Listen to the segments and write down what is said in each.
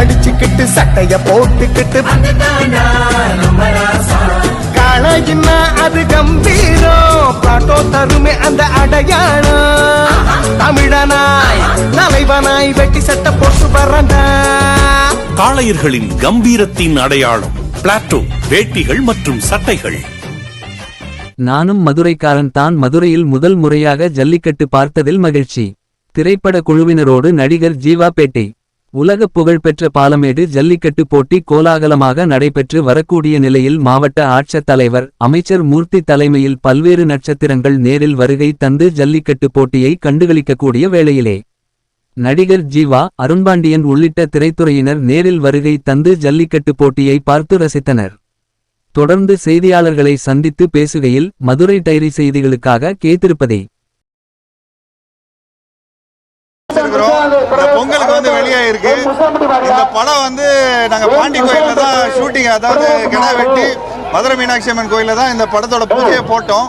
அடிச்சுக்கிட்டு சட்டைய போட்டுக்கிட்டு காளையின்னா அது கம்பீரம் பாட்டோ தருமே அந்த அடையாளம் தமிழனாய் தலைவனாய் வெட்டி சட்டை போட்டு வரண்டா. காளையர்களின் கம்பீரத்தின் அடையாளம் பிளாட்டோ வேட்டிகள் மற்றும் சட்டைகள். நானும் மதுரைக்காரன் தான். மதுரையில் முதல் முறையாக ஜல்லிக்கட்டு பார்த்ததில் மகிழ்ச்சி. திரைப்பட குழுவினரோடு நடிகர் ஜீவா பேட்டை. உலக புகழ்பெற்ற பாலமேடு ஜல்லிக்கட்டு போட்டி கோலாகலமாக நடைபெற்று வரக்கூடிய நிலையில் மாவட்ட ஆட்சித் தலைவர் அமைச்சர் மூர்த்தி தலைமையில் பல்வேறு நட்சத்திரங்கள் நேரில் வருகை தந்து ஜல்லிக்கட்டு போட்டியை கண்டுகளிக்கக்கூடிய வேளையிலே நடிகர் ஜீவா அருண்பாண்டியன் உள்ளிட்ட திரைத்துறையினர் நேரில் வருகை தந்து ஜல்லிக்கட்டு போட்டியை பார்த்து ரசித்தனர். தொடர்ந்து செய்தியாளர்களை சந்தித்து பேசுகையில் மதுரை டைரி செய்திகளுக்காக கேத்திருப்பதே. பொங்கலுக்கு வெளியாயிருக்கு இந்த படம். நாங்க பாண்டி கோயில்ல தான் ஷூட்டிங், அதாவது கிடா வெட்டி மதுரை மீனாட்சி அம்மன் கோயில்ல தான் இந்த படத்தோட பூஜையை போட்டோம்.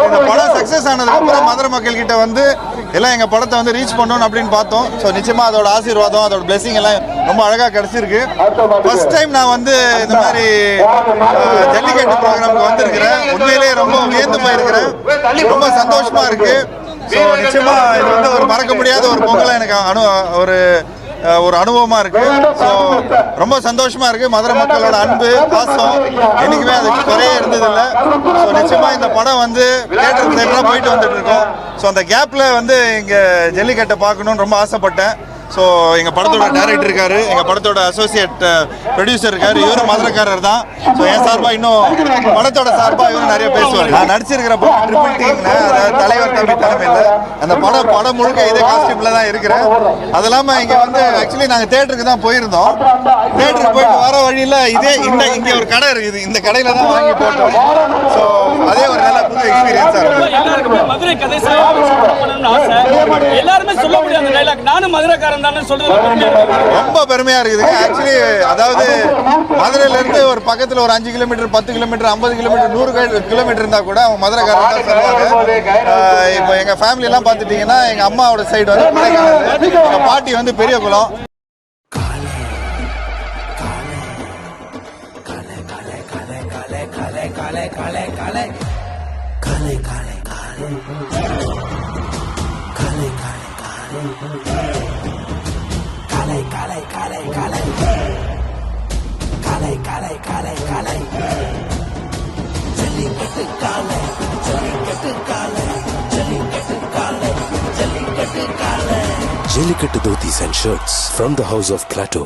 இந்த படம் சக்சஸ் ஆனதுக்கு அப்புறம் மதுரை மக்கள் கிட்ட எல்லாம் எங்க படத்தை ரீச் பண்ணணும் அப்படின்னு பார்த்தோம். ஸோ நிச்சயமா அதோட ஆசீர்வாதம் அதோட பிளெஸிங் எல்லாம் ரொம்ப அழகா கிடைச்சிருக்கு. ஃபர்ஸ்ட் டைம் நான் இந்த மாதிரி ஜல்லிக்கட்டு ப்ரோக்ராமுக்கு வந்திருக்கிறேன். உண்மையிலேயே ரொம்ப வியந்து போயிருக்கிறேன். ரொம்ப சந்தோஷமா இருக்கு. ஸோ நிச்சயமா இது ஒரு மறக்க முடியாத ஒரு பொங்கலா எனக்கு ஒரு அனுபவமா இருக்கு. ஸோ ரொம்ப சந்தோஷமா இருக்கு. மதுரை மக்களோட அன்பு பாசம் என்னைக்குமே அதுக்கு குறையே இருந்ததில்லை. ஸோ நிச்சயமா இந்த படம் தேட்டருக்கு போயிட்டு வந்துட்டு இருக்கோம். ஸோ அந்த கேப்ல இங்க ஜல்லிக்கட்டை பார்க்கணும்னு ரொம்ப ஆசைப்பட்டேன். ஸோ எங்கள் படத்தோட டைரக்டர் இருக்காரு, எங்கள் படத்தோட அசோசியேட் ப்ரொடியூசர் இருக்காரு. இவரும் மதுரைக்காரர் தான். ஸோ என் சார்பாக இன்னும் படத்தோட சார்பாக இவரும் நிறைய பேசுவார். நான் நடிச்சிருக்கிற படம் ட்ரிபிள் டீம்ல, அதாவது தலைவர் தம்பி தலைமையில் அந்த படம் முழுக்க இதே காஸ்டியூம்ல தான் இருக்கிறேன். அது இல்லாமல் இங்கே ஆக்சுவலி நாங்கள் தேட்டருக்கு தான் போயிருந்தோம். தேட்டருக்கு போயிட்டு வர வழியில் இங்கே ஒரு கடை இருக்குது. இந்த கடையில் தான் வாங்கி போட்டோம். ஸோ அதே ஒரு நல்ல புது எக்ஸ்பீரியன்ஸாக இருக்கும். மதுரை கதை எல்லாருமே சொல்ல முடியாது டைலாக் நானும் மதுரைக்காரன் ரொம்ப பெருமையா இருக்குது. ஆக்சுவலி அதாவது மதுரையில இருந்து ஒரு பக்கத்துல ஒரு 5 கிலோமீட்டர் 10 கிலோமீட்டர் 50 கிலோமீட்டர் 100 கிலோமீட்டர் இருந்தா கூட அவங்க மதுரைக்காரன் தான் சொல்லுவாங்க. இப்போ எங்க ஃபேமிலி எல்லாம் பாத்துட்டீங்கன்னா எங்க அம்மாவோட சைடு எங்க பாட்டி பெரிய குளம். Jellikattu dhotis and shirts from the house of Plateau.